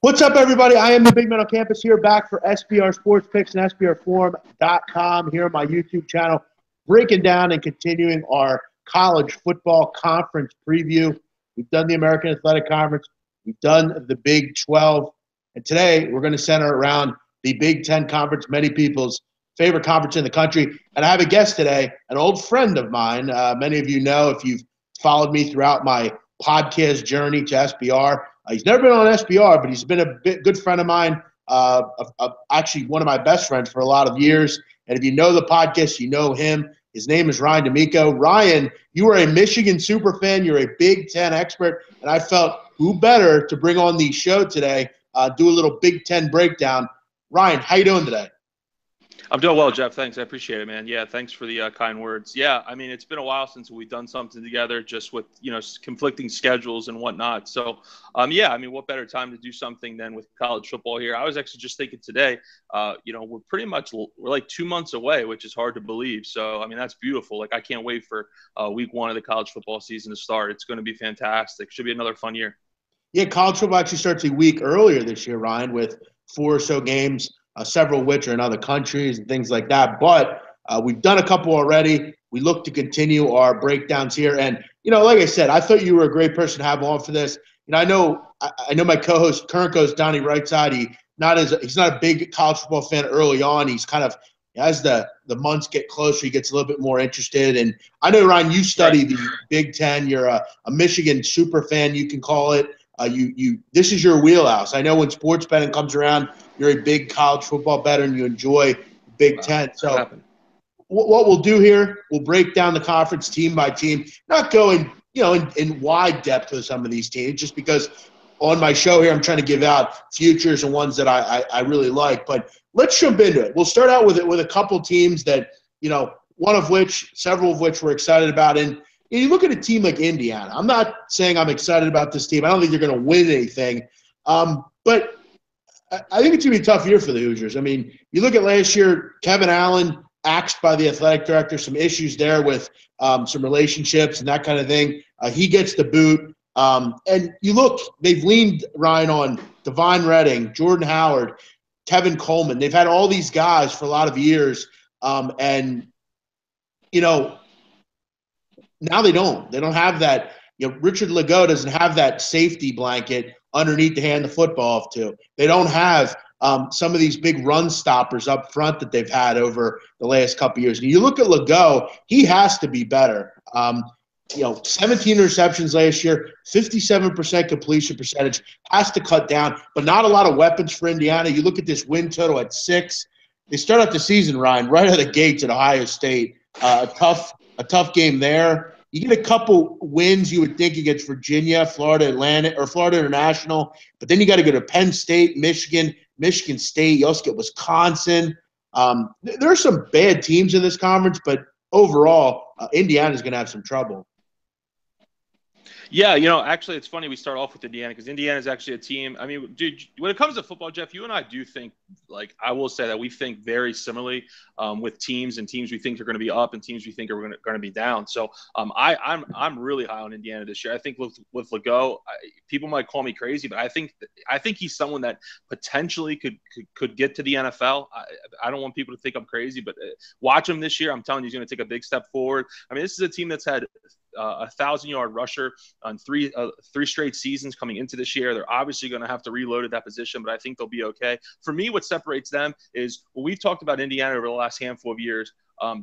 What's up, everybody? I am the Big Man on Campus here, back for SBR Sports Picks and SBRForum.com here on my YouTube channel, breaking down and continuing our college football conference preview. We've done the American Athletic Conference. We've done the Big 12. And today we're going to center around the Big 10 Conference, many people's favorite conference in the country. And I have a guest today, an old friend of mine. Many of you know if you've followed me throughout my podcast journey to SBR. He's never been on SBR, but he's been a good friend of mine, actually one of my best friends for a lot of years. And if you know the podcast, you know him. His name is Ryan D'Amico. Ryan, you are a Michigan super fan. You're a Big Ten expert. And I felt who better to bring on the show today, do a little Big Ten breakdown. Ryan, how you doing today? I'm doing well, Jeff. Thanks. I appreciate it, man. Yeah, thanks for the kind words. Yeah, I mean, it's been a while since we've done something together just with, conflicting schedules and whatnot. So, yeah, I mean, what better time to do something than with college football here? I was actually just thinking today, we're like 2 months away, which is hard to believe. So, I mean, that's beautiful. Like, I can't wait for week one of the college football season to start. It's going to be fantastic. Should be another fun year. Yeah, college football actually starts a week earlier this year, Ryan, with 4 or so games. Several of which are in other countries and things like that. But we've done a couple already. We look to continue our breakdowns here. And, like I said, I thought you were a great person to have on for this. I know my co-host, current host, Donnie Rightside, he's not a big college football fan early on. He's kind of, as the months get closer, he gets a little bit more interested. And I know, Ryan, you study the Big Ten. You're a Michigan super fan, you can call it. This is your wheelhouse. I know when sports betting comes around, you're a big college football bettor and you enjoy Big Ten. So what we'll do here, we'll break down the conference team by team, not going in wide depth with some of these teams, just because on my show here I'm trying to give out futures and ones that I really like. But let's jump into it. We'll start out with a couple teams that several of which we're excited about. And you look at a team like Indiana. I'm not saying I'm excited about this team. I don't think they're going to win anything. But I think it's going to be a tough year for the Hoosiers. I mean, you look at last year, Kevin Allen axed by the athletic director, some issues there with some relationships and that kind of thing. He gets the boot. And you look, they've leaned, Ryan, on Devine Redding, Jordan Howard, Kevin Coleman. They've had all these guys for a lot of years. Now they don't. They don't have that. Richard Legault doesn't have that safety blanket underneath to hand the football off to. They don't have some of these big run stoppers up front that they've had over the last couple of years. And you look at Legault, he has to be better. 17 interceptions last year, 57% completion percentage, has to cut down, but not a lot of weapons for Indiana. You look at this win total at 6. They start out the season, Ryan, right out of the gates at Ohio State. A tough game there. You get a couple wins, you would think, against Virginia, Florida Atlantic, or Florida International, but then you got to go to Penn State, Michigan State. You also get Wisconsin. There are some bad teams in this conference, but overall, Indiana's going to have some trouble. Yeah, actually, it's funny we start off with Indiana because Indiana is actually a team. I mean, dude, when it comes to football, Jeff, you and I do think, I will say that we think very similarly with teams we think are going to be up and teams we think are going to be down. So I'm really high on Indiana this year. I think with Legault, people might call me crazy, but I think he's someone that potentially could get to the NFL. I don't want people to think I'm crazy, but watch him this year. I'm telling you, he's going to take a big step forward. I mean, this is a team that's had a 1,000-yard rusher on three straight seasons coming into this year. They're obviously going to have to reload at that position, but I think they'll be okay. For me, what separates them is what we've talked about Indiana over the last handful of years.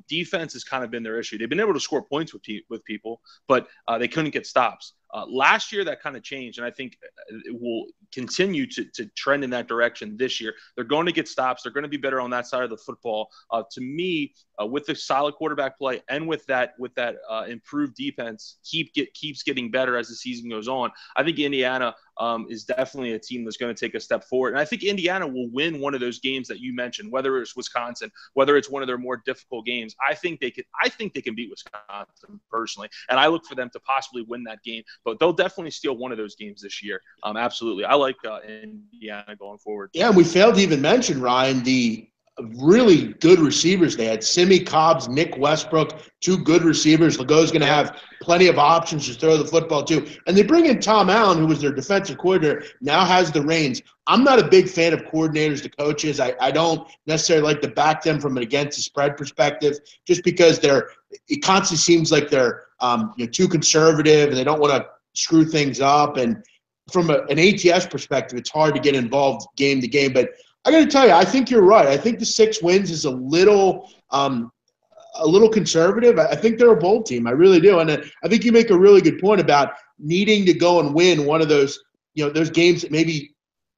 Defense has kind of been their issue. They've been able to score points with people, but they couldn't get stops. Last year, that kind of changed, and I think it will continue to trend in that direction this year. They're going to get stops. They're going to be better on that side of the football. To me, with the solid quarterback play and with that improved defense, keeps getting better as the season goes on. I think Indiana is definitely a team that's going to take a step forward, and I think Indiana will win one of those games that you mentioned, whether it's Wisconsin, whether it's one of their more difficult games. I think they can beat Wisconsin personally, and I look for them to possibly win that game. But they'll definitely steal one of those games this year. Absolutely. I like Indiana going forward. Yeah, and we failed to even mention, Ryan, the really good receivers. They had Simi Cobbs, Nick Westbrook, two good receivers. Legault's going to have plenty of options to throw the football to. And they bring in Tom Allen, who was their defensive coordinator, now has the reins. I'm not a big fan of coordinators to coaches. I don't necessarily like to back them from an against the spread perspective, just because it constantly seems like they're too conservative and they don't want to screw things up. And from an ATS perspective, it's hard to get involved game to game. But I got to tell you, I think you're right. I think the 6 wins is a little conservative. I think they're a bowl team. I really do. And I think you make a really good point about needing to go and win one of those, those games that maybe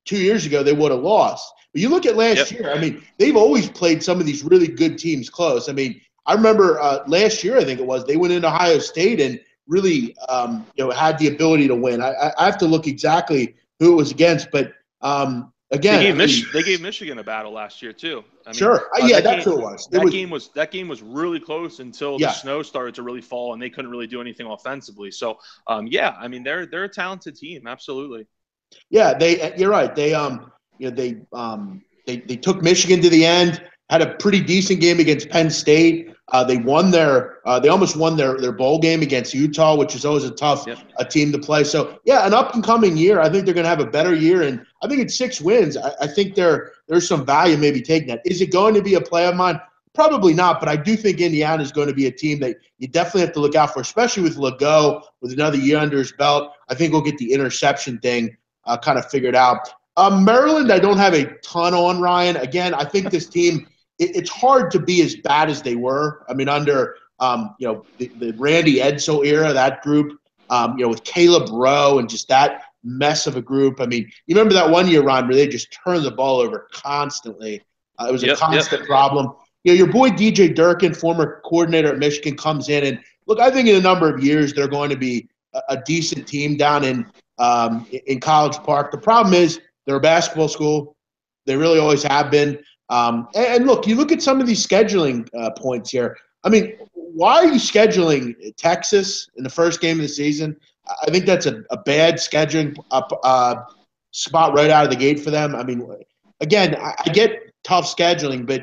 2 years ago they would have lost. But you look at last year, I mean, they've always played some of these really good teams close. I mean, I remember last year, I think it was, they went into Ohio State and really, had the ability to win. I have to look exactly who it was against, but again, they gave Michigan a battle last year too. I mean, sure, that's who it was. That game was really close until the snow started to really fall, and they couldn't really do anything offensively. So, I mean, they're a talented team, absolutely. Yeah, you're right. They took Michigan to the end. Had a pretty decent game against Penn State. They almost won their bowl game against Utah, which is always a tough team to play. So, an up-and-coming year. I think they're going to have a better year, and I think it's 6 wins. I think there's some value maybe taking that. Is it going to be a play of mine? Probably not, but I do think Indiana is going to be a team that you definitely have to look out for, especially with Legault, with another year under his belt. I think we'll get the interception thing kind of figured out. Maryland, I don't have a ton on, Ryan. Again, I think this team – it's hard to be as bad as they were. I mean, under the Randy Edsall era, that group, with Caleb Rowe and just that mess of a group. I mean, you remember that one year, Ron, where they just turned the ball over constantly. It was a constant problem. Your boy DJ Durkin, former coordinator at Michigan, comes in and look. I think in a number of years they're going to be a decent team down in College Park. The problem is they're a basketball school. They really always have been. And look, you look at some of these scheduling points here. I mean, why are you scheduling Texas in the first game of the season? I think that's a bad scheduling spot right out of the gate for them. I mean, again, I get tough scheduling, but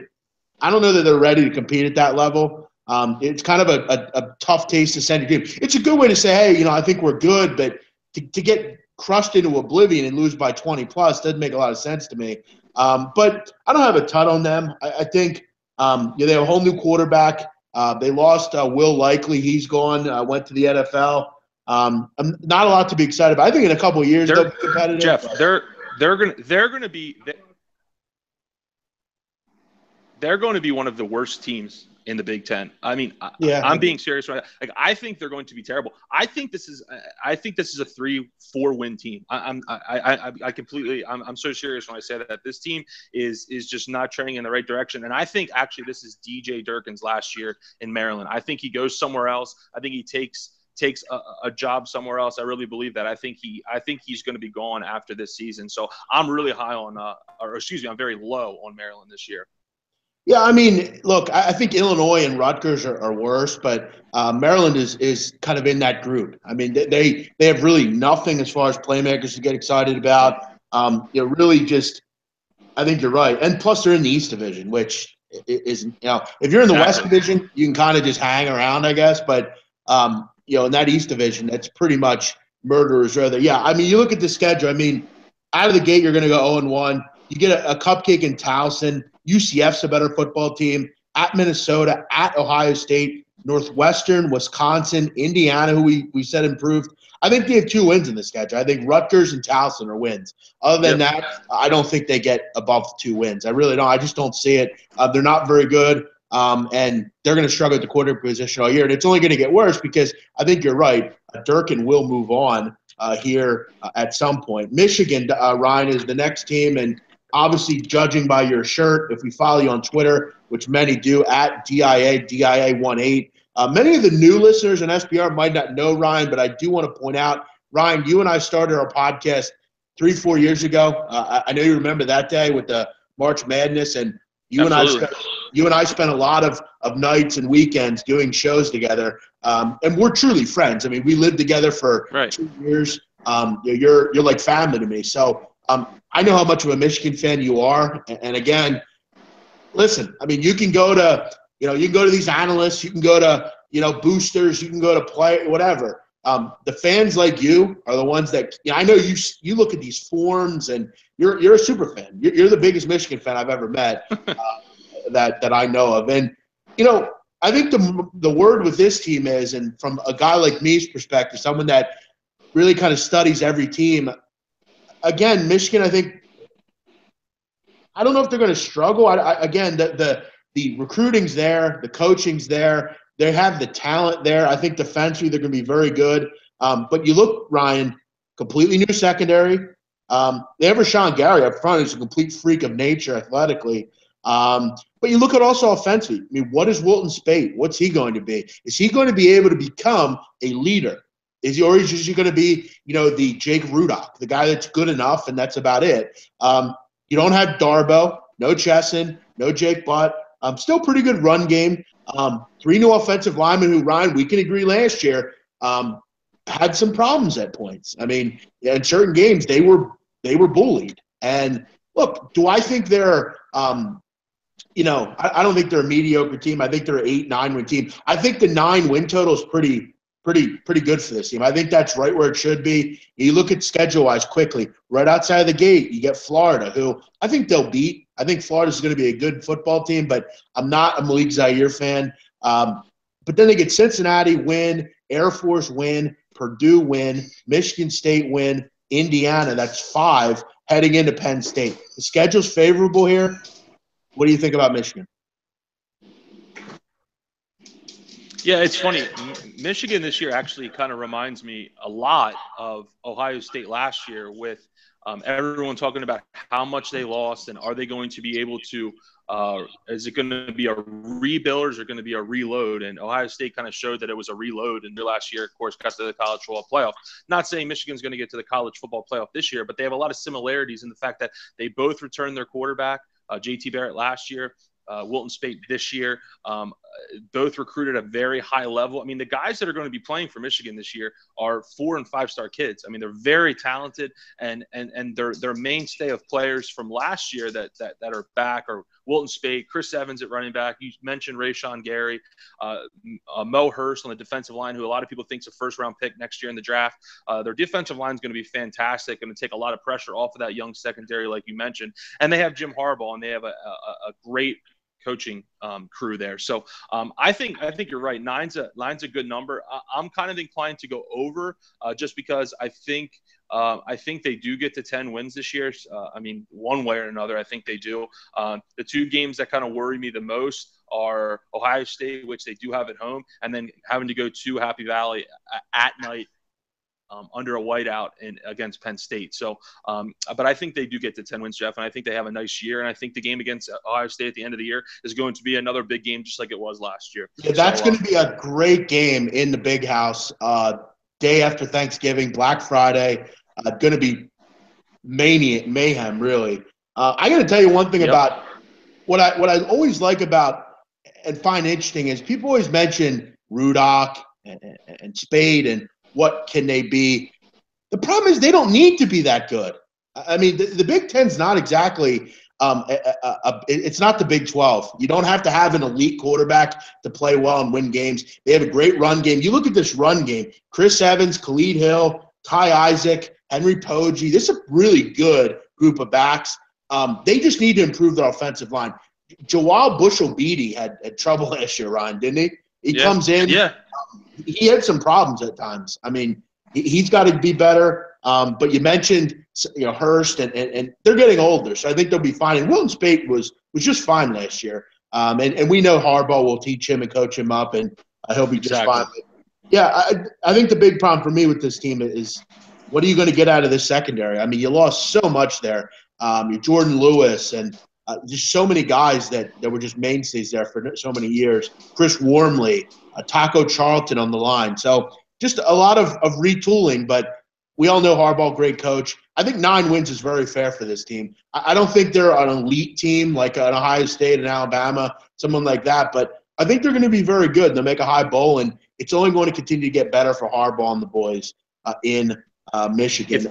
I don't know that they're ready to compete at that level. It's kind of a tough taste to send your team. It's a good way to say, hey, I think we're good, but to get crushed into oblivion and lose by 20 plus doesn't make a lot of sense to me. But I don't have a ton on them. I think they have a whole new quarterback. They lost Will Likely. He's gone, went to the NFL. Not a lot to be excited about. I think in a couple of years they'll be competitive. Jeff, they're going to be one of the worst teams in the Big Ten. I mean, I'm being serious right now. Like, I think they're going to be terrible. I think this is a 3-4 win team. I'm so serious when I say that. This team is just not trending in the right direction. And I think actually this is DJ Durkin's last year in Maryland. I think he goes somewhere else. I think he takes a job somewhere else. I really believe that. I think he's going to be gone after this season. So I'm really high on, I'm very low on Maryland this year. Yeah, I mean, look, I think Illinois and Rutgers are worse, but Maryland is kind of in that group. I mean, they have really nothing as far as playmakers to get excited about. Really just – I think you're right. And plus they're in the East Division, which is if you're in the West Division, you can kind of just hang around, I guess. But, in that East Division, that's pretty much murderers rather. Yeah, I mean, you look at the schedule. I mean, out of the gate, you're going to go 0-1. You get a cupcake in Towson. UCF's a better football team. At Minnesota, at Ohio State, Northwestern, Wisconsin, Indiana, who we said improved. I think they have 2 wins in the schedule. I think Rutgers and Towson are wins. Other than that, I don't think they get above 2 wins. I really don't. I just don't see it. They're not very good, and they're going to struggle at the quarterback position all year. And it's only going to get worse because I think you're right. Durkin will move on here at some point. Michigan, Ryan, is the next team, and obviously, judging by your shirt, if we follow you on Twitter, which many do, at DIA18, many of the new listeners on SBR might not know Ryan, but I do want to point out, Ryan, you and I started our podcast 3-4 years ago. I know you remember that day with the March Madness, and you and I spent a lot of nights and weekends doing shows together, and we're truly friends. I mean, we lived together for 2 years. You're like family to me. So I know how much of a Michigan fan you are, and again, listen, I mean, you can go to, you can go to these analysts, you can go to, boosters, you can go to play, whatever. The fans like you are the ones that, I know you look at these forms and you're a super fan. You're the biggest Michigan fan I've ever met that I know of. And, I think the word with this team is, and from a guy like me's perspective, someone that really kind of studies every team, again, Michigan, I don't know if they're going to struggle. Again, the recruiting's there, the coaching's there, they have the talent there. I think defensively they're going to be very good. But you look, Ryan, completely new secondary. They have Rashawn Gary up front, who's a complete freak of nature athletically. But you look at also offensively. I mean, what is Wilton Spate? What's he going to be? Is he going to be able to become a leader? Is he going to be, the Jake Rudock, the guy that's good enough, and that's about it? You don't have Darbo, no Chesson, no Jake Butt. Still pretty good run game. 3 new offensive linemen who, Ryan, we can agree last year, had some problems at points. I mean, in certain games, they were bullied. And look, do I think they're I don't think they're a mediocre team. I think they're an 8-9 win team. I think the 9 win total is pretty good for this team. I think that's right where it should be. You look at schedule-wise quickly. Right outside of the gate, you get Florida, who I think they'll beat. I think Florida's going to be a good football team, but I'm not a Malik Zaire fan. But then they get Cincinnati win, Air Force win, Purdue win, Michigan State win, Indiana. That's 5 heading into Penn State. The schedule's favorable here. What do you think about Michigan? Yeah, it's funny. Michigan this year actually kind of reminds me a lot of Ohio State last year, with everyone talking about how much they lost and are they going to be able to is it going to be a rebuild or is it going to be a reload? And Ohio State kind of showed that it was a reload in their last year, of course, got to the college football playoff. Not saying Michigan's going to get to the college football playoff this year, but they have a lot of similarities in the fact that they both returned their quarterback, J.T. Barrett last year, Wilton Spate this year. Both recruited at a very high level. I mean, the guys that are going to be playing for Michigan this year are 4- and 5-star kids. I mean, they're very talented, and they're mainstay of players from last year that are back are Wilton Spate, Chris Evans at running back. You mentioned Rashawn Gary, Mo Hurst on the defensive line, who a lot of people think is a first-round pick next year in the draft. Their defensive line is going to be fantastic, going to take a lot of pressure off of that young secondary, like you mentioned. And they have Jim Harbaugh, and they have a great coaching crew there. So I think you're right. Nine's a good number. I'm kind of inclined to go over just because I think they do get to 10 wins this year. I mean, one way or another, I think they do. The 2 games that kind of worry me the most are Ohio State, which they do have at home, and then having to go to Happy Valley at night under a whiteout against Penn State. So, but I think they do get to 10 wins, Jeff, and I think they have a nice year. And I think the game against Ohio State at the end of the year is going to be another big game, just like it was last year. Yeah, that's going to be a great game in the Big House. Day after Thanksgiving, Black Friday, going to be mayhem, really. I got to tell you one thing about what I always like about and find interesting is people always mention Rudock and Spade and what can they be. The problem is they don't need to be that good. I mean, the Big Ten's not exactly it's not the Big 12. You don't have to have an elite quarterback to play well and win games. They have a great run game. You look at this run game, Chris Evans, Khalid Hill, Ty Isaac, Henry Poggi. This is a really good group of backs. They just need to improve their offensive line. Jawal Bushell-Beatty had trouble last year, Ryan, didn't he? He comes in. Yeah. He had some problems at times. I mean, he's got to be better. But you mentioned, Hurst, and they're getting older, so I think they'll be fine. And Wilton Spate was just fine last year. And we know Harbaugh will teach him and coach him up, and he'll be just fine. Yeah, I think the big problem for me with this team is what are you going to get out of this secondary? I mean, you lost so much there. Jordan Lewis and just so many guys that were just mainstays there for so many years. Chris Wormley, Taco Charlton on the line. So just a lot of retooling, but we all know Harbaugh, great coach. I think 9 wins is very fair for this team. I don't think they're an elite team like an Ohio State and Alabama, someone like that, but I think they're going to be very good. They'll make a high bowl, and it's only going to continue to get better for Harbaugh and the boys in Michigan.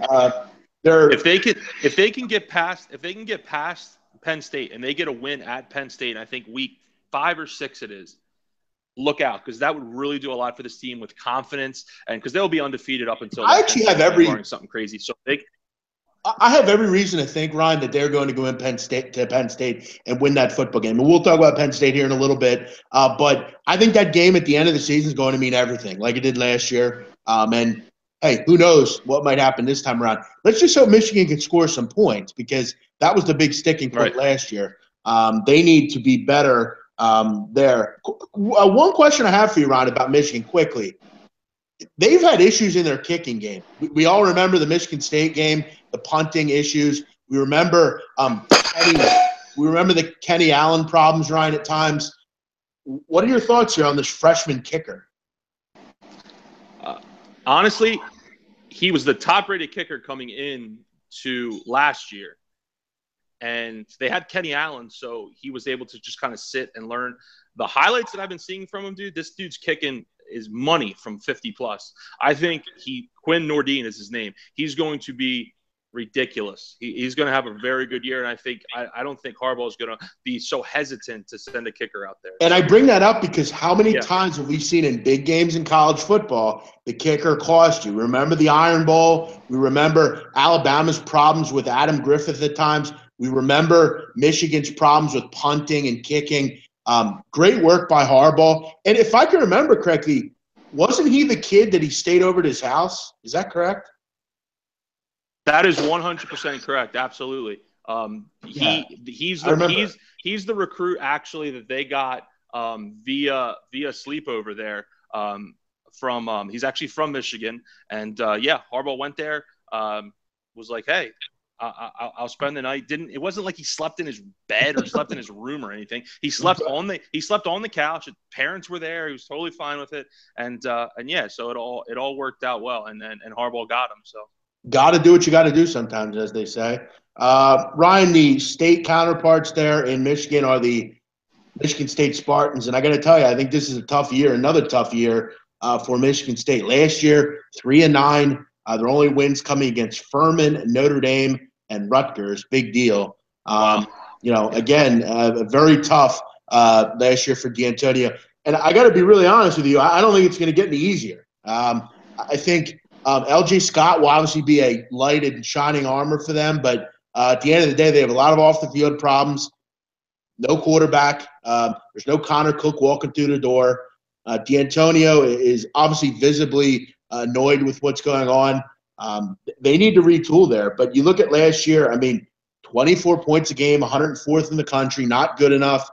If they can get past Penn State and they get a win at Penn State, and I think week 5 or 6 it is, look out, because that would really do a lot for this team with confidence, and because they'll be undefeated up until I actually have every something crazy. So I have every reason to think, Ryan, that they're going to go in Penn State and win that football game. And we'll talk about Penn State here in a little bit. But I think that game at the end of the season is going to mean everything, like it did last year. And hey, who knows what might happen this time around? Let's just hope Michigan can score some points, because that was the big sticking point last year. They need to be better there. One question I have for you, Ron, about Michigan quickly. They've had issues in their kicking game. We all remember the Michigan State game, the punting issues. We remember the Kenny Allen problems, Ryan, at times. What are your thoughts here on this freshman kicker? Honestly, he was the top-rated kicker coming in to last year. And they had Kenny Allen, so he was able to just kind of sit and learn. The highlights that I've been seeing from him, dude, this dude's kicking is money from 50-plus. I think Quinn Nordine is his name. He's going to be ridiculous. He's going to have a very good year, and I don't think Harbaugh is going to be so hesitant to send a kicker out there. And I bring that up because how many times have we seen in big games in college football the kicker cost you? Remember the Iron Bowl? We remember Alabama's problems with Adam Griffith at times. We remember Michigan's problems with punting and kicking. Great work by Harbaugh. And if I can remember correctly, wasn't he the kid that he stayed over at his house? Is that correct? That is 100% correct. Absolutely. He's the recruit actually that they got via sleepover there from he's actually from Michigan, and Harbaugh went there, was like, hey, I'll spend the night. It wasn't like he slept in his bed or slept in his room or anything. He slept on the couch. His parents were there. He was totally fine with it. And so it all worked out well. And Harbaugh got him. So got to do what you got to do sometimes, as they say. Ryan, the state counterparts there in Michigan are the Michigan State Spartans. And I got to tell you, I think this is a tough year, another tough year for Michigan State. Last year, 3-9. Their only wins coming against Furman, Notre Dame, and Rutgers. Big deal. Again, very tough last year for D'Antonio. And I got to be really honest with you. I don't think it's going to get any easier. I think L.J. Scott will obviously be a light and shining armor for them. But at the end of the day, they have a lot of off-the-field problems. No quarterback. There's no Connor Cook walking through the door. D'Antonio is obviously visibly annoyed with what's going on. They need to retool there. But you look at last year, 24 points a game, 104th in the country, not good enough.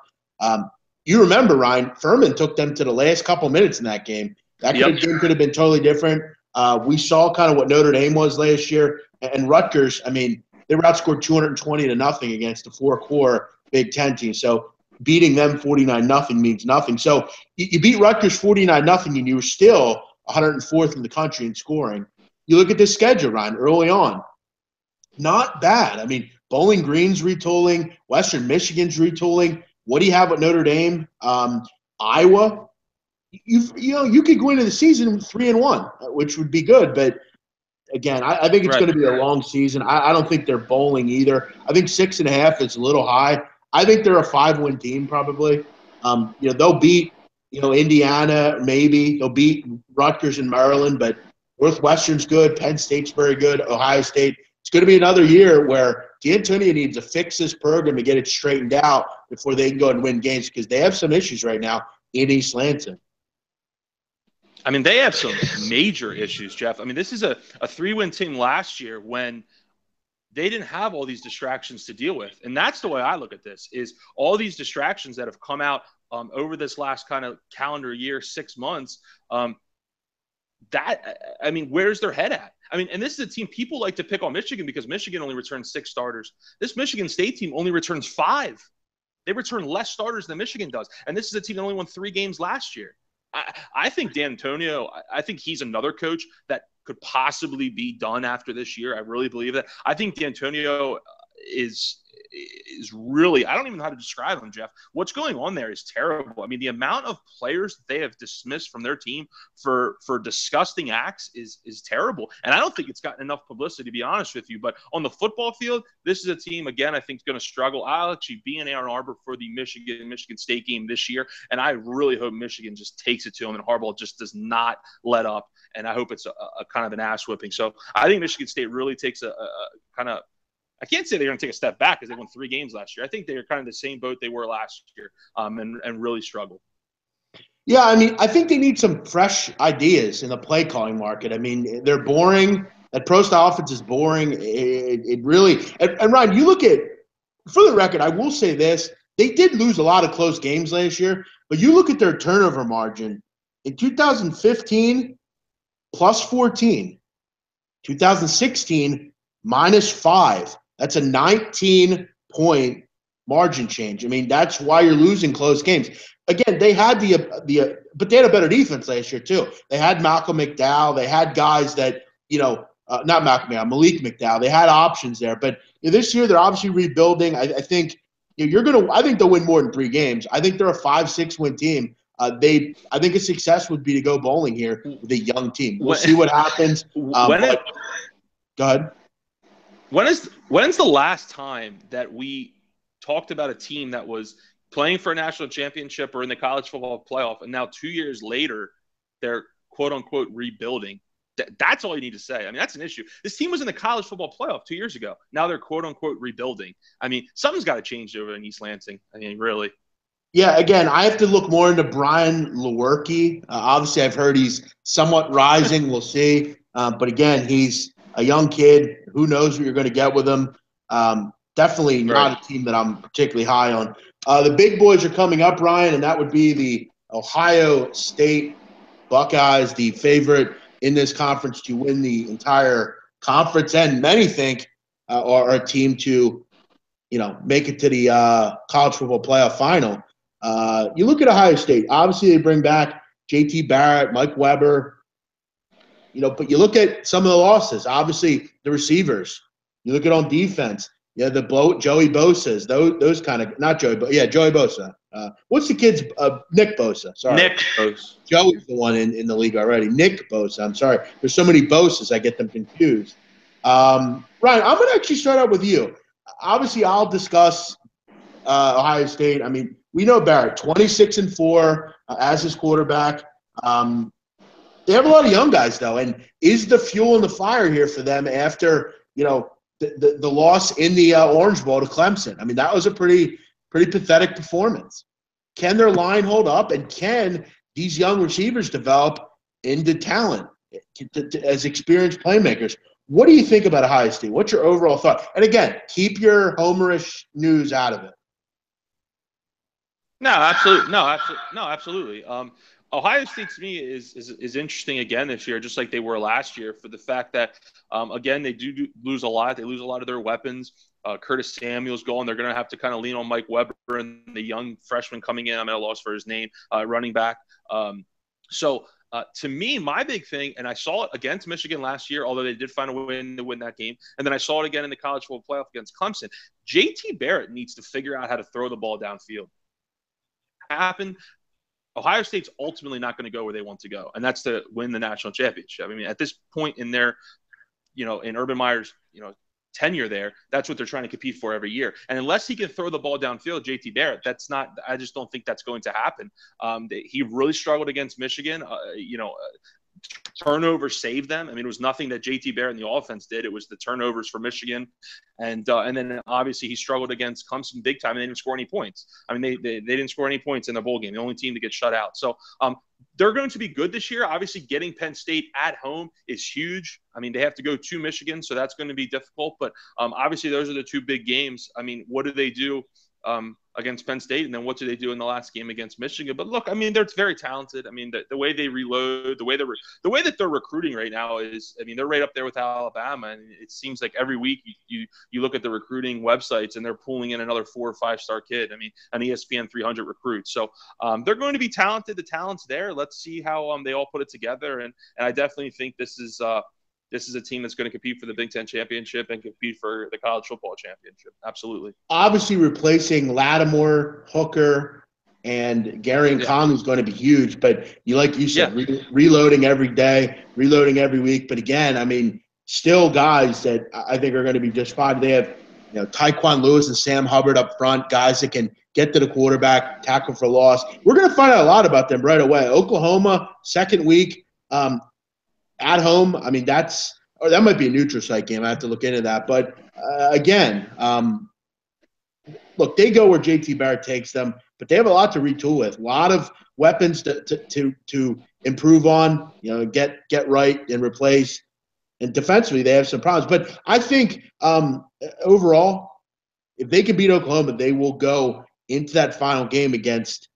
You remember, Ryan, Furman took them to the last couple minutes in that game. That game could have been totally different. We saw kind of what Notre Dame was last year. And Rutgers, they were outscored 220-0 against the four-core Big Ten team. So beating them 49-0 means nothing. So you beat Rutgers 49-0, and you were still 104th in the country in scoring. You look at this schedule, Ryan, early on. Not bad. Bowling Green's retooling. Western Michigan's retooling. What do you have with Notre Dame? Iowa. You could go into the season 3-1, which would be good. But, again, I think it's going to be a long season. I don't think they're bowling either. I think 6.5 is a little high. I think they're a 5-win team probably. They'll beat, Indiana maybe. They'll beat Rutgers and Maryland, but Northwestern's good. Penn State's very good. Ohio State. It's going to be another year where D'Antonio needs to fix this program and get it straightened out before they can go and win games, because they have some issues right now in East Lansing. They have some major issues, Jeff. This is a 3-win team last year when they didn't have all these distractions to deal with. And that's the way I look at this, is all these distractions that have come out over this last kind of calendar year, 6 months, where's their head at? And this is a team people like to pick on Michigan because Michigan only returns 6 starters. This Michigan State team only returns 5. They return less starters than Michigan does. And this is a team that only won 3 games last year. I think D'Antonio, I think he's another coach that could possibly be done after this year. I really believe that. I think D'Antonio is really, I don't even know how to describe them, Jeff. What's going on there is terrible. I mean, the amount of players that they have dismissed from their team for disgusting acts is terrible. And I don't think it's gotten enough publicity, to be honest with you. But on the football field, this is a team, again, I think is going to struggle. I'll actually be in Ann Arbor for the Michigan State game this year, and I really hope Michigan just takes it to them and Harbaugh just does not let up. And I hope it's a kind of an ass whipping. So I think Michigan State really takes a kind of, I can't say they're going to take a step back because they won 3 games last year. I think they're kind of the same boat they were last year, and really struggle. Yeah, I mean, I think they need some fresh ideas in the play calling market. I mean, they're boring. That pro style offense is boring. It really and Ryan, you look at, for the record, I will say this: they did lose a lot of close games last year, but you look at their turnover margin in 2015, plus 14, 2016, minus 5. That's a 19-point margin change. I mean, that's why you're losing close games. Again, they had but they had a better defense last year too. They had Malcolm McDowell. They had guys that, not Malcolm McDowell, Malik McDowell. They had options there. But this year they're obviously rebuilding. I think I think they'll win more than 3 games. I think they're a 5-6 win team. I think a success would be to go bowling here with a young team. We'll see what happens. Go ahead. When's the last time that we talked about a team that was playing for a national championship or in the college football playoff, and now 2 years later they're quote unquote rebuilding? That's all you need to say. I mean, that's an issue. This team was in the college football playoff 2 years ago. Now they're quote unquote rebuilding. I mean, something's got to change over in East Lansing. I mean, really. Yeah, again, I have to look more into Brian Lewerke. Obviously, I've heard he's somewhat rising. We'll see. But again, he's a young kid. Who knows what you're going to get with him? Definitely not a team that I'm particularly high on. The big boys are coming up, Ryan, and that would be the Ohio State Buckeyes, the favorite in this conference to win the entire conference, and many think are a team to, make it to the college football playoff final. You look at Ohio State. Obviously, they bring back J.T. Barrett, Mike Weber. But you look at some of the losses. Obviously, the receivers. You look at on defense. Yeah, Joey Bosa's, those kind of – not Joey, but yeah, Joey Bosa. What's the kid's Nick Bosa. Sorry. Nick Bosa. Joey's the one in the league already. Nick Bosa. I'm sorry. There's so many Bosas, I get them confused. Ryan, I'm going to actually start out with you. Obviously, I'll discuss Ohio State. I mean, we know Barrett, 26-4 as his quarterback. They have a lot of young guys, though. And is the fuel in the fire here for them after, the loss in the Orange Bowl to Clemson? I mean, that was a pretty pathetic performance. Can their line hold up, and can these young receivers develop into talent as experienced playmakers? What do you think about Ohio State? What's your overall thought? And again, keep your homerish news out of it. No, absolutely. Ohio State to me is interesting again this year, just like they were last year, for the fact that again they do lose a lot. They lose a lot of their weapons. Curtis Samuel's gone. They're going to have to kind of lean on Mike Weber and the young freshman coming in. I'm at a loss for his name, running back. So to me, my big thing, and I saw it against Michigan last year, although they did find a way to win that game, and then I saw it again in the college football playoff against Clemson. J.T. Barrett needs to figure out how to throw the ball downfield. Happen. Ohio State's ultimately not going to go where they want to go, and that's to win the national championship. I mean, at this point in their, in Urban Meyer's, tenure there, that's what they're trying to compete for every year. And unless he can throw the ball downfield, JT Barrett, I just don't think that's going to happen. He really struggled against Michigan. Turnover saved them. I mean, it was nothing that JT Barrett and the offense did. It was the turnovers for Michigan. And then obviously he struggled against Clemson big time, and they didn't score any points. I mean, they didn't score any points in the bowl game, the only team to get shut out. So they're going to be good this year. Obviously, getting Penn State at home is huge. I mean, they have to go to Michigan, so that's going to be difficult. But obviously, those are the two big games. I mean, what do they do against Penn State, and then what do they do in the last game against Michigan? But look, I mean, they're very talented. I mean, the way they reload, the way that they're recruiting right now is, I mean, they're right up there with Alabama, and it seems like every week you look at the recruiting websites and they're pulling in another 4 or 5 star kid. I mean, an ESPN 300 recruit. So they're going to be talented. The talent's there. Let's see how they all put it together, and I definitely think this is this is a team that's going to compete for the Big Ten championship and compete for the college football championship. Absolutely. Obviously, replacing Lattimore, Hooker, and Gary and Conley is going to be huge. But like you said, reloading every day, reloading every week. But again, I mean, still guys that I think are going to be just fine. They have, Tyquan Lewis and Sam Hubbard up front, guys that can get to the quarterback, tackle for loss. We're going to find out a lot about them right away. Oklahoma, second week, at home. I mean, that might be a neutral site game. I have to look into that. But again, look, they go where JT Barrett takes them, but they have a lot to retool with. A lot of weapons to improve on, get right and replace. And defensively, they have some problems. But I think overall, if they can beat Oklahoma, they will go into that final game against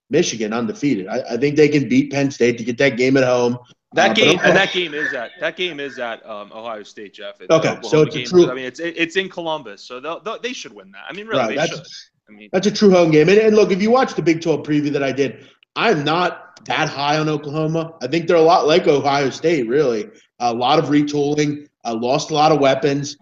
Michigan undefeated. I think they can beat Penn State to get that game at home. That game is at Ohio State, Jeff. Okay, so it's a true. I mean, it's in Columbus, so they should win that. I mean, really, they should. I mean, that's a true home game. And look, if you watch the Big 12 preview that I did, I'm not that high on Oklahoma. I think they're a lot like Ohio State, really. A lot of retooling, lost a lot of weapons.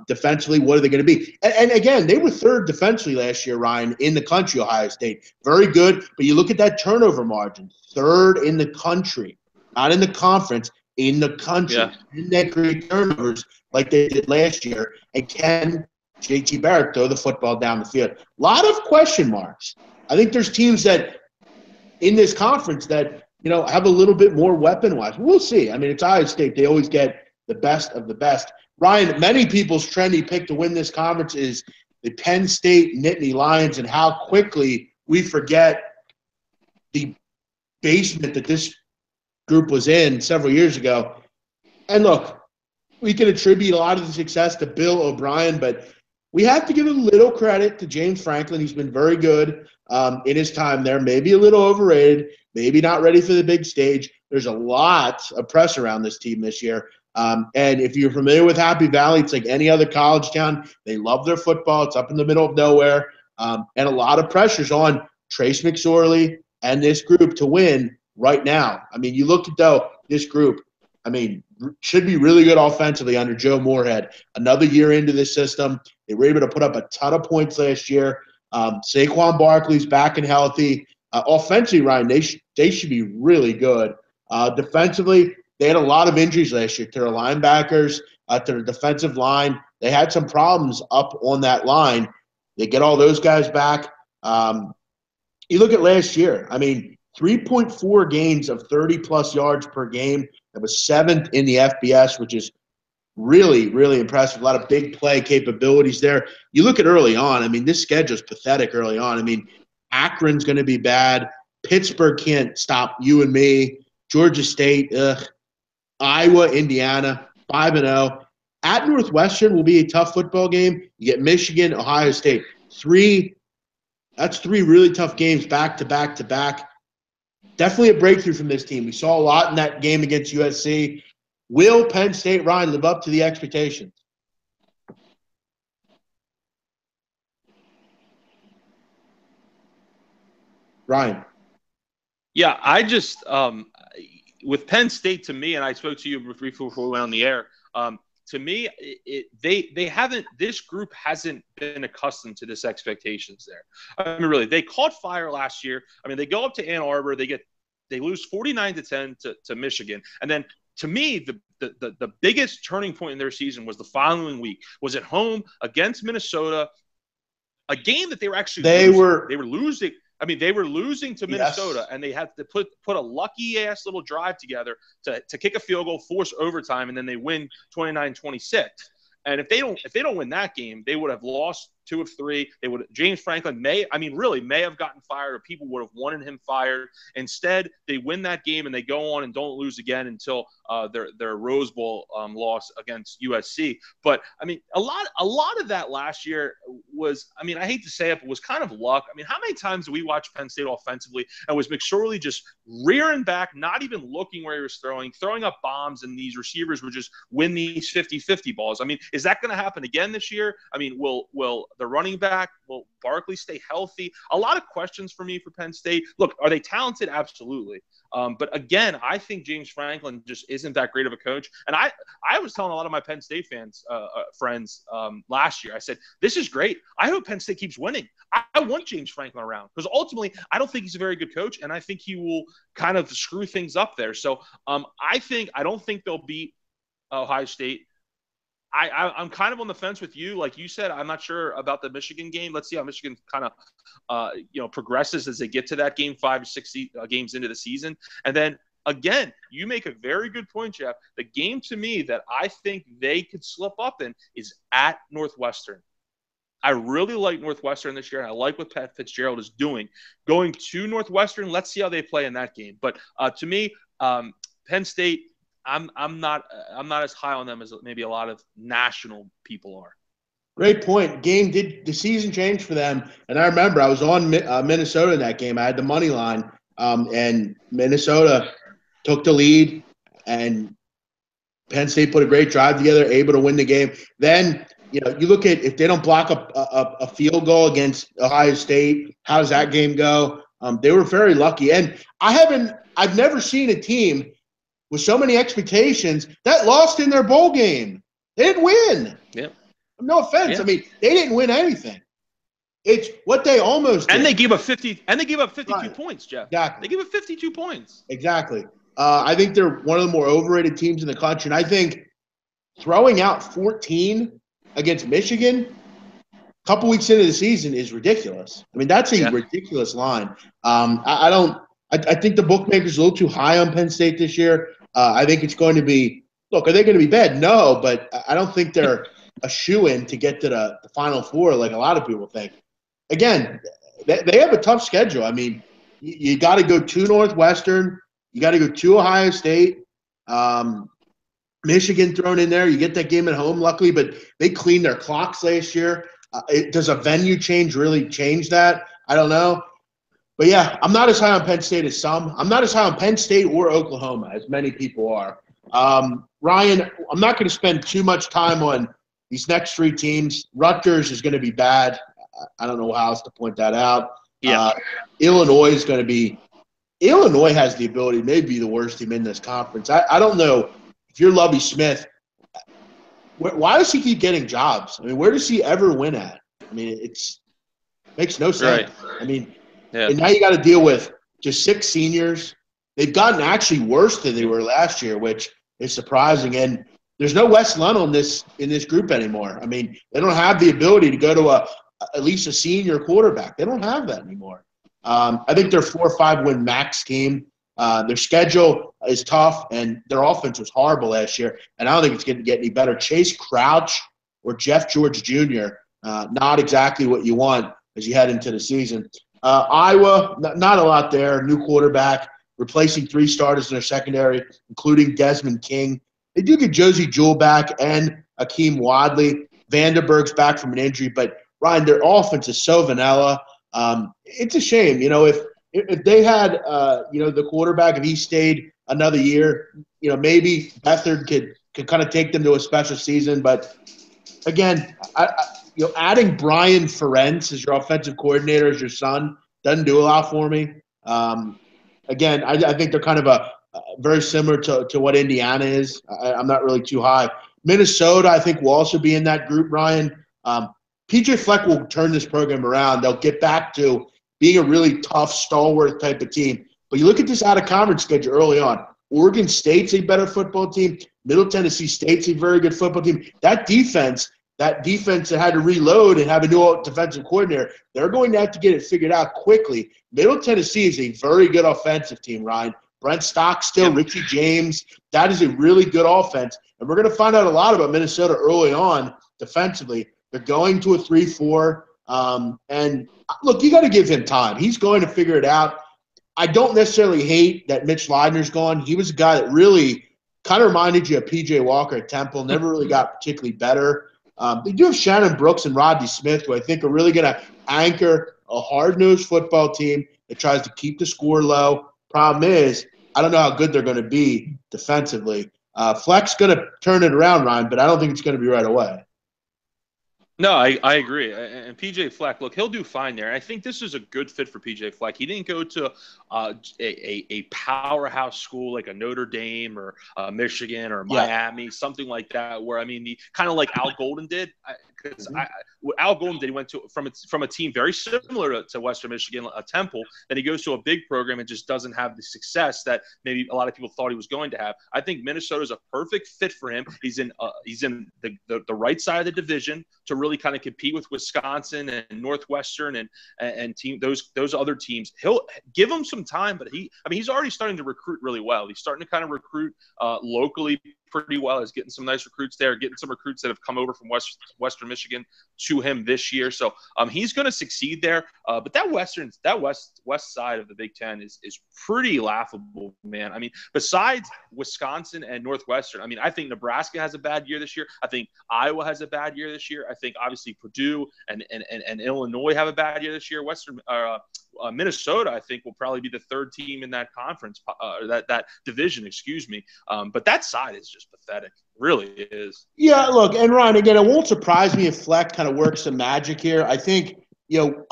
Defensively, what are they going to be? And again, they were third defensively last year, Ryan, in the country, Ohio State. Very good, but you look at that turnover margin, third in the country, not in the conference, in the country. Yeah. Didn't they create turnovers like they did last year? And can JT Barrett throw the football down the field? A lot of question marks. I think there's teams that in this conference that, have a little bit more weapon-wise. We'll see. I mean, it's Ohio State. They always get the best of the best. Ryan, many people's trendy pick to win this conference is the Penn State Nittany Lions, and how quickly we forget the basement that this group was in several years ago. And look, we can attribute a lot of the success to Bill O'Brien, but we have to give a little credit to James Franklin. He's been very good in his time there, maybe a little overrated, maybe not ready for the big stage. There's a lot of press around this team this year. And if you're familiar with Happy Valley, it's like any other college town. They love their football. It's up in the middle of nowhere. And a lot of pressure's on Trace McSorley and this group to win right now. I mean, you look at, this group, I mean, should be really good offensively under Joe Moorhead. Another year into this system. They were able to put up a ton of points last year. Saquon Barkley's back and healthy. Offensively, Ryan, they should be really good. Defensively, they had a lot of injuries last year to their linebackers, to their defensive line. They had some problems up on that line. They get all those guys back. You look at last year. I mean, 3.4 gains of 30-plus yards per game. That was seventh in the FBS, which is really, really impressive. A lot of big play capabilities there. You look at early on. I mean, this schedule is pathetic early on. I mean, Akron's going to be bad. Pittsburgh can't stop you and me. Georgia State, Iowa, Indiana, 5-0. At Northwestern will be a tough football game. You get Michigan, Ohio State. That's three really tough games back to back to back. Definitely a breakthrough from this team. We saw a lot in that game against USC. Will Penn State, Ryan, live up to the expectations? Ryan. Yeah, I just with Penn State, to me, and I spoke to you briefly before we went on the air. To me, they haven't. This group hasn't been accustomed to this expectations there. I mean, really, they caught fire last year. I mean, they go up to Ann Arbor, they lose 49-10 to Michigan, and then to me, the biggest turning point in their season was the following week. Was at home against Minnesota, a game that they were actually they were losing. I mean, they were losing to Minnesota, and they had to put a lucky-ass little drive together to kick a field goal, force overtime, and then they win 29-26. And if they don't win that game, they would have lost 2 of 3. James Franklin may have gotten fired, or people would have wanted him fired. Instead, they win that game and they go on and don't lose again until their Rose Bowl loss against USC. But I mean, a lot of that last year was, I mean, I hate to say it, but was kind of luck. I mean, how many times do we watch Penn State offensively and was McSorley just rearing back, not even looking where he was throwing up bombs, and these receivers would just win these 50-50 balls? I mean, is that going to happen again this year? I mean, will the running back, will Barkley stay healthy? A lot of questions for me for Penn State. Look, are they talented? Absolutely. But again, I think James Franklin just isn't that great of a coach. And I was telling a lot of my Penn State friends last year, I said, this is great. I hope Penn State keeps winning. I want James Franklin around, because ultimately I don't think he's a very good coach, and I think he will kind of screw things up there. So I don't think they'll beat Ohio State. I'm kind of on the fence with you. Like you said, I'm not sure about the Michigan game. Let's see how Michigan kind of progresses as they get to that game, 5 or 6 games into the season. And then again, you make a very good point, Jeff. The game to me that I think they could slip up in is at Northwestern. I really like Northwestern this year, and I like what Pat Fitzgerald is doing. Going to Northwestern, let's see how they play in that game. But to me, Penn State, I'm not as high on them as maybe a lot of national people are. Great point. The season changed for them, and I remember I was on Minnesota in that game. I had the money line, and Minnesota took the lead, and Penn State put a great drive together, able to win the game. Then you look at, if they don't block a field goal against Ohio State, how does that game go? They were very lucky, and I've never seen a team with so many expectations that lost in their bowl game. They didn't win. Yep. No offense. Yeah. I mean, they didn't win anything. It's what they almost did. And they gave up 52 right. points, Jeff. Exactly. They gave up 52 points. Exactly. I think they're one of the more overrated teams in the country. And I think throwing out 14 against Michigan a couple weeks into the season is ridiculous. I mean, that's a ridiculous line. I think the bookmakers are a little too high on Penn State this year. I think it's going to be – look, are they going to be bad? No, but I don't think they're a shoo-in to get to the Final Four like a lot of people think. Again, they have a tough schedule. I mean, you got to go to Northwestern. You got to go to Ohio State. Michigan thrown in there. You get that game at home, luckily, but they cleaned their clocks last year. Does a venue change really change that? I don't know. But, yeah, I'm not as high on Penn State as some. I'm not as high on Penn State or Oklahoma as many people are. Ryan, I'm not going to spend too much time on these next 3 teams. Rutgers is going to be bad. I don't know how else to point that out. Yeah. Illinois is going to be – Illinois has the ability to maybe be the worst team in this conference. I don't know if you're Lovie Smith, why does he keep getting jobs? I mean, where does he ever win at? I mean, it makes no sense. Right. I mean – and now you got to deal with just 6 seniors. They've gotten actually worse than they were last year, which is surprising. And there's no Wes Leno in this group anymore. I mean, they don't have the ability to go to at least a senior quarterback. They don't have that anymore. I think they're 4 or 5 win max team. Their schedule is tough, and their offense was horrible last year. And I don't think it's going to get any better. Chase Crouch or Jeff George Jr., not exactly what you want as you head into the season. Iowa, not a lot there. New quarterback, replacing 3 starters in their secondary, including Desmond King. They do get Josie Jewell back and Akeem Wadley. Vandenberg's back from an injury. But, Ryan, their offense is so vanilla. It's a shame. If they had, the quarterback, if he stayed another year, maybe Beathard could kind of take them to a special season. But, again, adding Brian Ferentz as your offensive coordinator as your son doesn't do a lot for me. Again, I think they're kind of very similar to what Indiana is. I'm not really too high. Minnesota, I think, will also be in that group, Ryan. P.J. Fleck will turn this program around. They'll get back to being a really tough, stalwart type of team. But you look at this out-of-conference schedule early on. Oregon State's a better football team. Middle Tennessee State's a very good football team. That defense that had to reload and have a new defensive coordinator, they're going to have to get it figured out quickly. Middle Tennessee is a very good offensive team, Ryan. Brent Stockstill, Richie James, that is a really good offense. And we're going to find out a lot about Minnesota early on defensively. They're going to a 3-4. And, look, you got to give him time. He's going to figure it out. I don't necessarily hate that Mitch Leidner's gone. He was a guy that really kind of reminded you of P.J. Walker at Temple, never really got particularly better. They do have Shannon Brooks and Rodney Smith, who I think are really going to anchor a hard-nosed football team that tries to keep the score low. Problem is, I don't know how good they're going to be defensively. Fleck's going to turn it around, Ryan, but I don't think it's going to be right away. No, I agree. And PJ Fleck, look, he'll do fine there. I think this is a good fit for PJ Fleck. He didn't go to a powerhouse school like a Notre Dame or Michigan or Miami, something like that, where, I mean, kind of like Al Golden did. Because Al Golden did, he went to from a team very similar to Western Michigan, a Temple. Then he goes to a big program and just doesn't have the success that maybe a lot of people thought he was going to have. I think Minnesota is a perfect fit for him. He's in the right side of the division to really kind of compete with Wisconsin and Northwestern and team those other teams. He'll give him some time, but he's already starting to recruit really well. He's starting to kind of recruit locally pretty well. He's getting some nice recruits there, getting some recruits that have come over from Western Michigan to him this year. So he's going to succeed there. But that west side of the Big Ten is pretty laughable, man. I mean, besides Wisconsin and Northwestern, I mean, I think Nebraska has a bad year this year. I think Iowa has a bad year this year. I think obviously Purdue and Illinois have a bad year this year. Minnesota, I think, will probably be the third team in that conference, that division, excuse me. But that side is just pathetic. Really is. Yeah, look, and Ryan, again, it won't surprise me if Fleck kind of works some magic here. I think,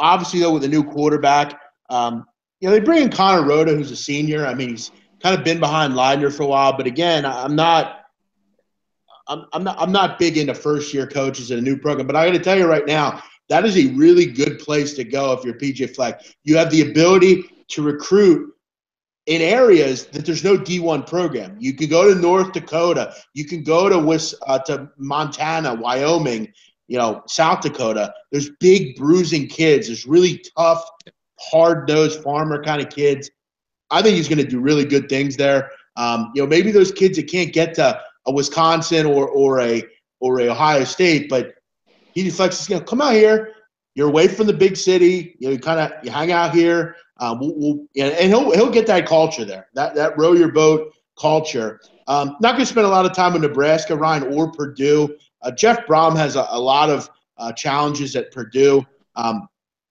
obviously, though, with a new quarterback, they bring in Connor Rhoda, who's a senior. I mean, he's kind of been behind Leidner for a while. But again, I'm not big into first-year coaches in a new program. But I got to tell you right now, that is a really good place to go if you're PJ Fleck. You have the ability to recruit in areas that there's no D1 program. You can go to North Dakota. You can go to Montana, Wyoming, South Dakota. There's big, bruising kids. There's really tough, hard-nosed farmer kind of kids. I think he's going to do really good things there. Maybe those kids that can't get to a Wisconsin or a Ohio State, but he Flex is come out here. You're away from the big city. You hang out here. And he'll get that culture there. That row your boat culture. Not going to spend a lot of time in Nebraska, Ryan, or Purdue. Jeff Brom has a lot of challenges at Purdue,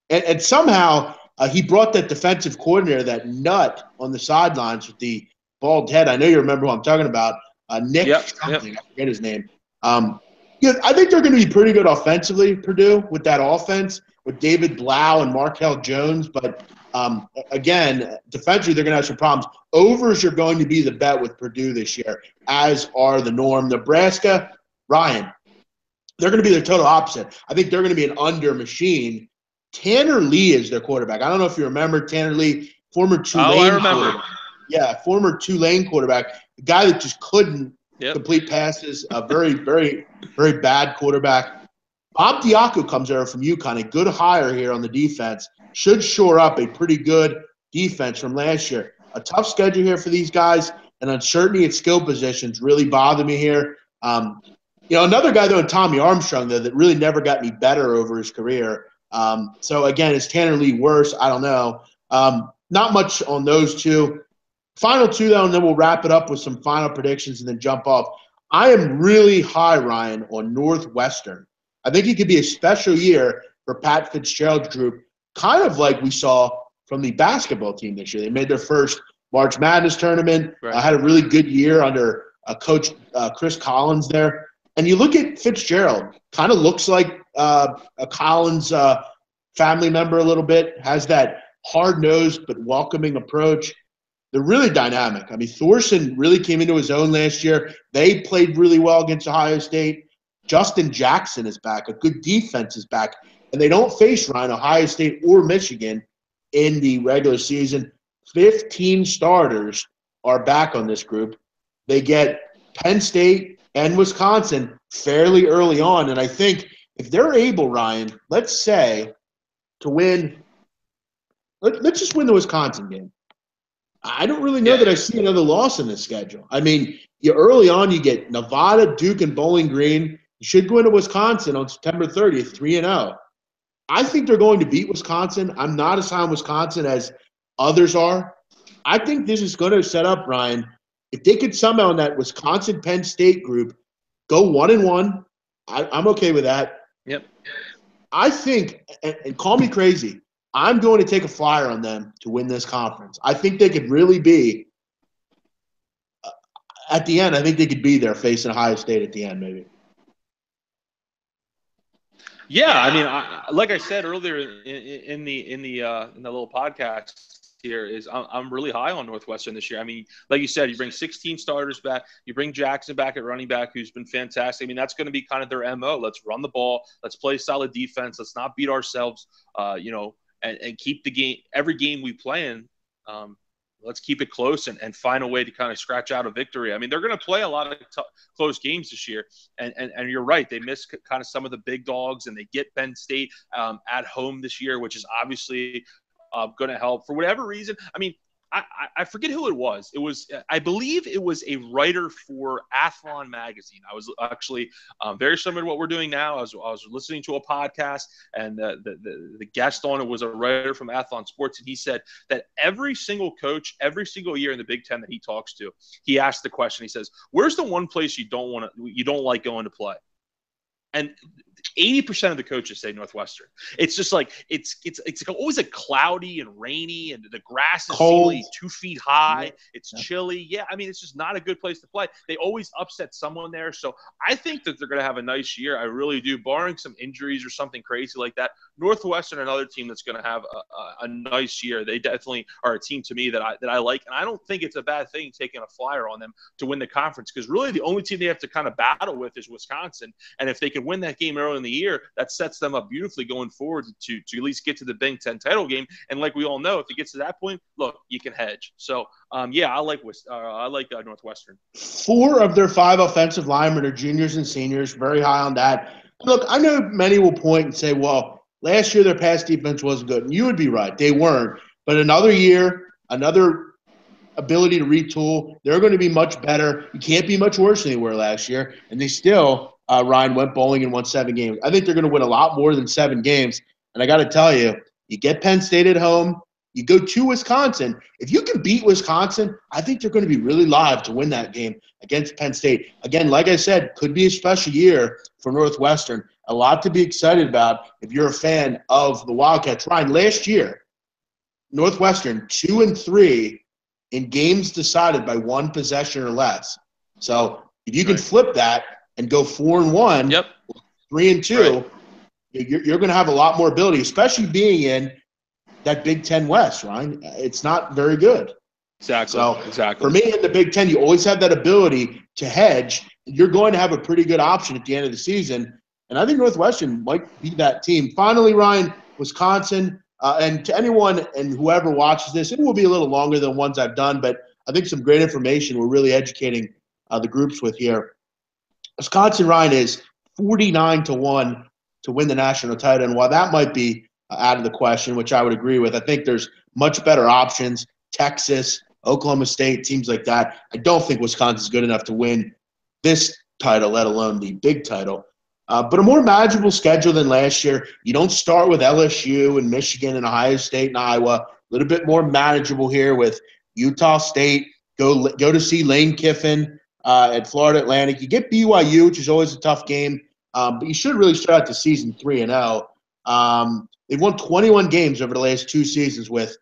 and somehow he brought that defensive coordinator, that nut on the sidelines with the bald head. I know you remember who I'm talking about. Nick something. Yep. I forget his name. I think they're going to be pretty good offensively, Purdue, with that offense, with David Blau and Markel Jones. But, again, defensively, they're going to have some problems. Overs are going to be the bet with Purdue this year, as are the norm. Nebraska, Ryan, they're going to be the total opposite. I think they're going to be an under machine. Tanner Lee is their quarterback. I don't know if you remember Tanner Lee, former Tulane quarterback. Yeah, former Tulane quarterback, the guy that just couldn't complete passes, a very, very, very bad quarterback. Bob Diaco comes over from UConn, a good hire here on the defense. Should shore up a pretty good defense from last year. A tough schedule here for these guys, and uncertainty at skill positions really bother me here. Another guy, though, Tommy Armstrong, though, that really never got any better over his career. So, again, is Tanner Lee worse? I don't know. Not much on those two. Final two, though, and then we'll wrap it up with some final predictions and then jump off. I am really high, Ryan, on Northwestern. I think it could be a special year for Pat Fitzgerald's group, kind of like we saw from the basketball team this year. They made their first March Madness tournament, had a really good year under Coach Chris Collins there. And you look at Fitzgerald, kind of looks like a Collins family member a little bit, has that hard-nosed but welcoming approach. They're really dynamic. I mean, Thorson really came into his own last year. They played really well against Ohio State. Justin Jackson is back. A good defense is back. And they don't face Ohio State or Michigan in the regular season. 15 starters are back on this group. They get Penn State and Wisconsin fairly early on. And I think if they're able, Ryan, let's say, to win – let's just win the Wisconsin game. I don't really know that I see another loss in this schedule. I mean, early on you get Nevada, Duke, and Bowling Green. You should go into Wisconsin on September 30th, 3-0. I think they're going to beat Wisconsin. I'm not as high on Wisconsin as others are. I think this is going to set up, Ryan, if they could somehow in that Wisconsin-Penn State group go 1-1, I'm okay with that. Yep. I think, and call me crazy, I'm going to take a flyer on them to win this conference. I think they could really be at the end. I think they could be there facing Ohio State at the end, maybe. Yeah, I mean, like I said earlier in the little podcast here, is I'm really high on Northwestern this year. I mean, like you said, you bring 16 starters back, you bring Jackson back at running back, who's been fantastic. I mean, that's going to be kind of their MO. Let's run the ball, let's play solid defense, let's not beat ourselves, and keep the game. Every game we play in, let's keep it close and find a way to kind of scratch out a victory. I mean, they're going to play a lot of close games this year. And you're right. They miss kind of some of the big dogs, and they get Penn State at home this year, which is obviously going to help for whatever reason. I mean, I forget who it was. I believe it was a writer for Athlon magazine. I was actually very similar to what we're doing now. I was listening to a podcast, and the guest on it was a writer from Athlon Sports, and he said that every single coach, every single year in the Big Ten that he talks to, he asks the question. He says, "Where's the one place you don't like going to play?" And 80% of the coaches say Northwestern. It's just like it's always a cloudy and rainy, and the grass is seemingly 2 feet high. It's chilly. Yeah, I mean, it's just not a good place to play. They always upset someone there. So I think that they're going to have a nice year. I really do, barring some injuries or something crazy like that. Northwestern, another team that's going to have a nice year. They definitely are a team to me that I like, and I don't think it's a bad thing taking a flyer on them to win the conference, because really the only team they have to kind of battle with is Wisconsin, and if they can win that game early in the year, that sets them up beautifully going forward to at least get to the Big Ten title game. And like we all know, if it gets to that point, look, you can hedge. So yeah, I like Northwestern. 4 of their 5 offensive linemen are juniors and seniors. Very high on that. Look, I know many will point and say, well, last year their pass defense wasn't good. And you would be right. They weren't. But another year, another ability to retool, they're going to be much better. You can't be much worse than they were last year. And they still, Ryan, went bowling and won 7 games. I think they're going to win a lot more than 7 games. And I got to tell you, you get Penn State at home, you go to Wisconsin. If you can beat Wisconsin, I think they're going to be really live to win that game against Penn State. Again, like I said, could be a special year for Northwestern. A lot to be excited about if you're a fan of the Wildcats. Ryan, last year, Northwestern 2-3 in games decided by 1 possession or less. So if you can flip that and go 4-1, yep, 3-2, right, you're going to have a lot more ability, especially being in that Big Ten West, right? It's not very good. Exactly. So exactly. For me in the Big Ten, you always have that ability to hedge. You're going to have a pretty good option at the end of the season. And I think Northwestern might be that team. Finally, Ryan, Wisconsin, and to anyone and whoever watches this, it will be a little longer than ones I've done, but I think some great information we're really educating the groups with here. Wisconsin, Ryan, is 49-1 to win the national title. And while that might be out of the question, which I would agree with, I think there's much better options. Texas, Oklahoma State, teams like that. I don't think Wisconsin's good enough to win this title, let alone the big title. But a more manageable schedule than last year. You don't start with LSU and Michigan and Ohio State and Iowa. A little bit more manageable here with Utah State. Go to see Lane Kiffin at Florida Atlantic. You get BYU, which is always a tough game. But you should really start out the season 3-0. They've won 21 games over the last 2 seasons with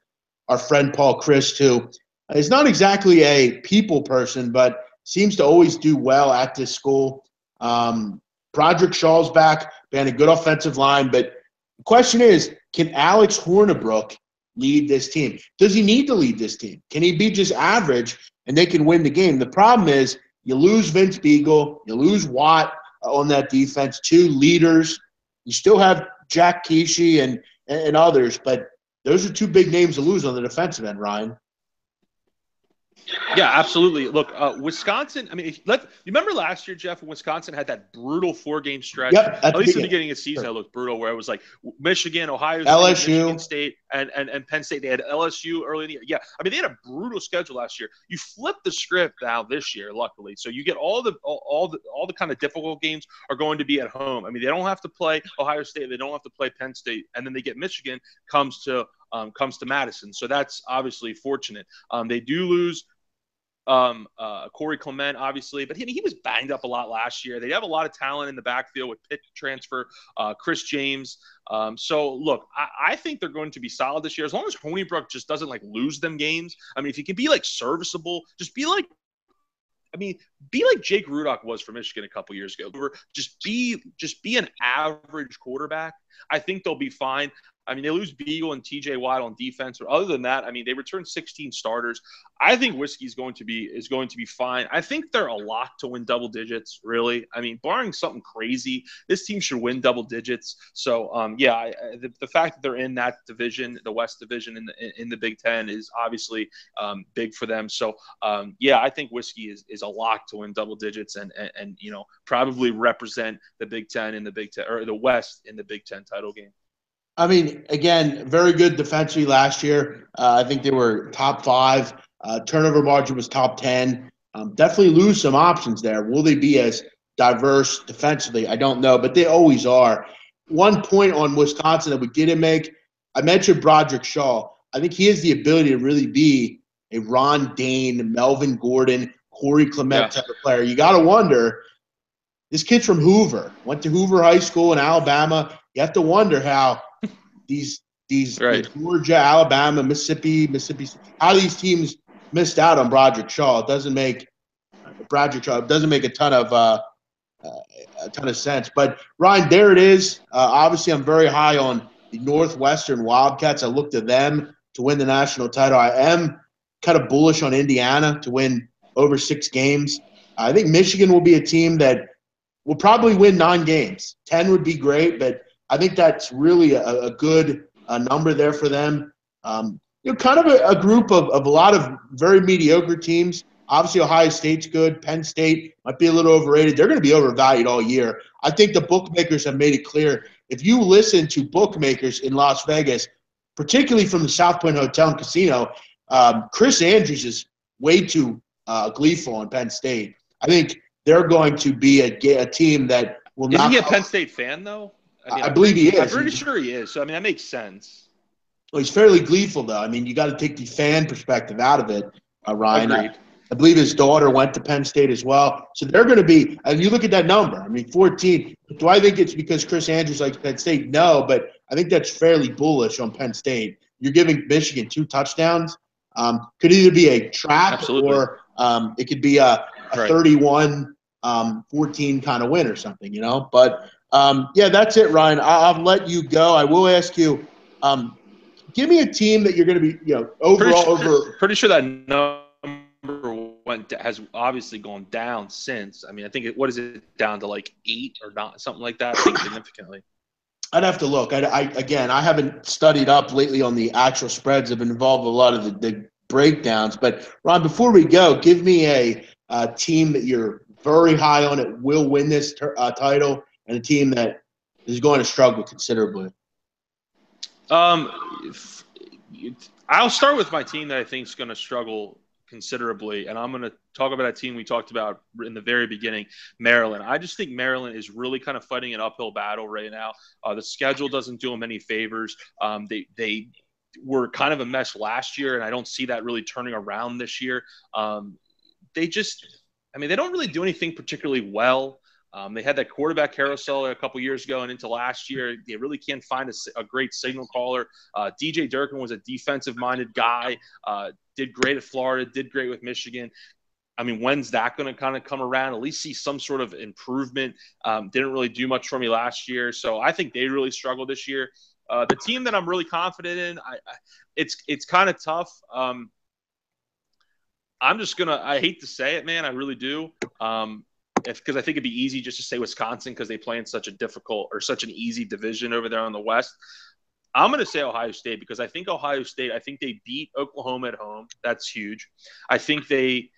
our friend Paul Christ, who is not exactly a people person, but seems to always do well at this school. Broderick Shaw's back, been a good offensive line, but the question is, can Alex Hornibrook lead this team? Does he need to lead this team? Can he be just average and they can win the game? The problem is you lose Vince Beagle, you lose Watt on that defense, 2 leaders. You still have Jack Keeshy and others, but those are 2 big names to lose on the defensive end, Ryan. Yeah, absolutely. Look, Wisconsin, I mean, you remember last year, Jeff, when Wisconsin had that brutal 4-game stretch? Yep, at least at the beginning of the season, it looked brutal, where it was like Michigan, Ohio State, LSU. Michigan State, and Penn State. They had LSU early in the year. Yeah, I mean, they had a brutal schedule last year. You flip the script now this year, luckily. So you get all the kind of difficult games are going to be at home. I mean, they don't have to play Ohio State. They don't have to play Penn State. And then they get Michigan comes to Madison. So that's obviously fortunate. They do lose Corey Clement, obviously, but he was banged up a lot last year. They have a lot of talent in the backfield with Pitt transfer, Chris James. So look, I think they're going to be solid this year as long as Honeybrook just doesn't like lose them games. I mean, if he can be like serviceable, just be like. I mean, be like Jake Rudock was for Michigan a couple years ago. Just be an average quarterback. I think they'll be fine. I mean, they lose Beagle and TJ Watt on defense, but other than that, I mean, they return 16 starters. I think Whiskey is going to be fine. I think they're a lock to win double digits, really. I mean, barring something crazy, this team should win double digits. So, the fact that they're in that division, the West Division in the Big Ten, is obviously big for them. So, I think Whiskey is a lock to win double digits and probably represent the Big Ten in the Big Ten, or the West in the Big Ten title game. I mean, again, very good defensively last year. I think they were top 5. Turnover margin was top 10. Definitely lose some options there. Will they be as diverse defensively? I don't know, but they always are. One point on Wisconsin that we didn't make, I mentioned Broderick Shaw. I think he has the ability to really be a Ron Dane, Melvin Gordon, Corey Clement type of player. You got to wonder, this kid's from Hoover, went to Hoover High School in Alabama. You have to wonder how these Georgia, Alabama, Mississippi, how these teams missed out on Broderick Shaw. It doesn't make a ton of sense. But Ryan, there it is. Obviously, I'm very high on the Northwestern Wildcats. I look to them to win the national title. I am kind of bullish on Indiana to win over 6 games. I think Michigan will be a team that will probably win 9 games. 10 would be great, but I think that's really a good number there for them. Kind of a group of a lot of very mediocre teams. Obviously, Ohio State's good. Penn State might be a little overrated. They're going to be overvalued all year. I think the bookmakers have made it clear. If you listen to bookmakers in Las Vegas, particularly from the South Point Hotel and Casino, Chris Andrews is way too gleeful on Penn State. I think they're going to be a team that will not. Isn't he a Penn State fan, though? I believe he is. I'm pretty sure he is. So, I mean, that makes sense. Well, he's fairly gleeful, though. I mean, you got to take the fan perspective out of it, Ryan. I believe his daughter went to Penn State as well. So they're going to be – and you look at that number. I mean, 14. Do I think it's because Chris Andrews likes Penn State? No, but I think that's fairly bullish on Penn State. You're giving Michigan 2 touchdowns. Could either be a trap or it could be a 31-14 kind of win or something, But – that's it, Ryan. I'll let you go. I will ask you, give me a team that you're going to be, overall Pretty sure that number has obviously gone down since. I mean, I think what is it down to, like 8 or not, something like that? I think significantly. I'd have to look. I haven't studied up lately on the actual spreads. I've been involved with a lot of the breakdowns. But Ron, before we go, give me a team that you're very high on. It will win this title. And a team that is going to struggle considerably. I'll start with my team that I think is going to struggle considerably, and I'm going to talk about a team we talked about in the very beginning, Maryland. I just think Maryland is really kind of fighting an uphill battle right now. The schedule doesn't do them any favors. They were kind of a mess last year, and I don't see that really turning around this year. They don't really do anything particularly well. They had that quarterback carousel a couple years ago and into last year. They really can't find a great signal caller. DJ Durkin was a defensive-minded guy, did great at Florida, did great with Michigan. I mean, when's that going to kind of come around? At least see some sort of improvement. Didn't really do much for me last year. So I think they really struggled this year. The team that I'm really confident in, it's kind of tough. I hate to say it, man. I really do. Because I think it'd be easy just to say Wisconsin because they play in such a difficult or such an easy division over there on the West. I'm going to say Ohio State because I think they beat Oklahoma at home. That's huge. I think they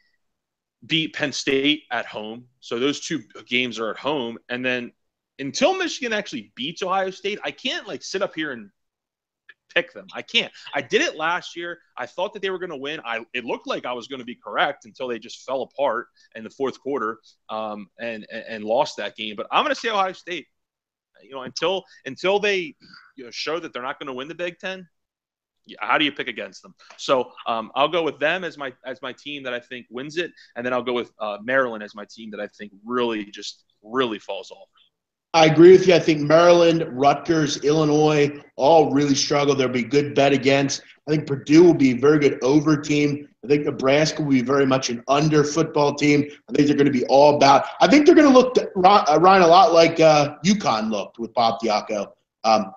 beat Penn State at home. So those 2 games are at home. And then until Michigan actually beats Ohio State, I can't sit up here and pick them. I can't. I did it last year. I thought that they were going to win. It looked like I was going to be correct until they just fell apart in the fourth quarter and lost that game. But I'm going to say Ohio State. Until they show that they're not going to win the Big Ten, how do you pick against them? So I'll go with them as my team that I think wins it, and then I'll go with Maryland as my team that I think really falls off. I agree with you. I think Maryland, Rutgers, Illinois all really struggle. There'll be good bet against. I think Purdue will be a very good over team. I think Nebraska will be very much an under football team. I think they're going to be all about. I think they're going to look, Ryan, a lot like UConn looked with Bob Diaco.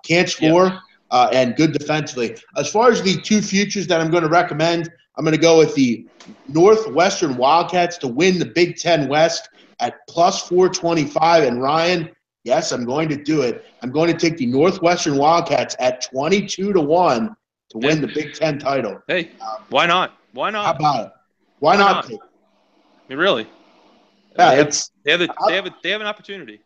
Can't score and good defensively. As far as the two futures that I'm going to recommend, I'm going to go with the Northwestern Wildcats to win the Big Ten West at plus 425. And Ryan, yes, I'm going to do it. I'm going to take the Northwestern Wildcats at 22-1 to win the Big Ten title. Hey, why not? Why not? How about it? Why not? I mean, really? Yeah, they have an opportunity.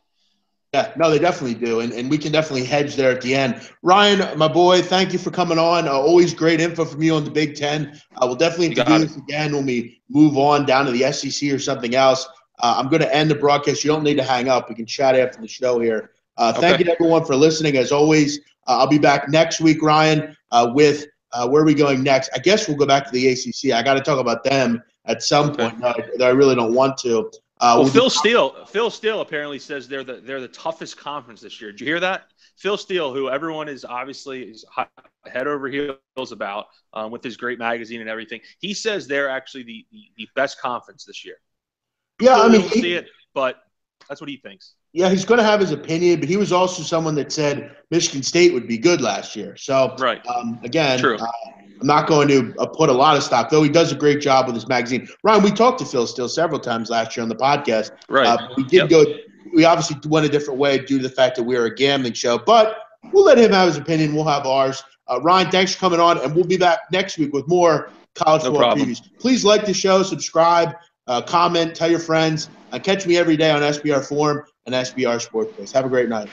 Yeah, no, they definitely do, and we can definitely hedge there at the end. Ryan, my boy, thank you for coming on. Always great info from you on the Big Ten. We'll definitely have to do this again when we move on down to the SEC or something else. I'm going to end the broadcast. You don't need to hang up. We can chat after the show here. Thank you to everyone for listening. As always, I'll be back next week, Ryan, with where are we going next? I guess we'll go back to the ACC. I got to talk about them at some point. No, I really don't want to. Phil Steele apparently says they're the toughest conference this year. Did you hear that? Phil Steele, who everyone is obviously head over heels about with his great magazine and everything, he says they're actually the best conference this year. Yeah, I mean, see it, but that's what he thinks. Yeah, he's going to have his opinion, but he was also someone that said Michigan State would be good last year. So, again, True. I'm not going to put a lot of stock, though he does a great job with his magazine. Ryan, we talked to Phil Steele several times last year on the podcast. Right. We did go – we obviously went a different way due to the fact that we are a gambling show, but we'll let him have his opinion. We'll have ours. Ryan, thanks for coming on, and we'll be back next week with more college football previews. Please like the show, subscribe, comment, tell your friends. Catch me every day on SBR Forum and SBR Sports Base. Have a great night.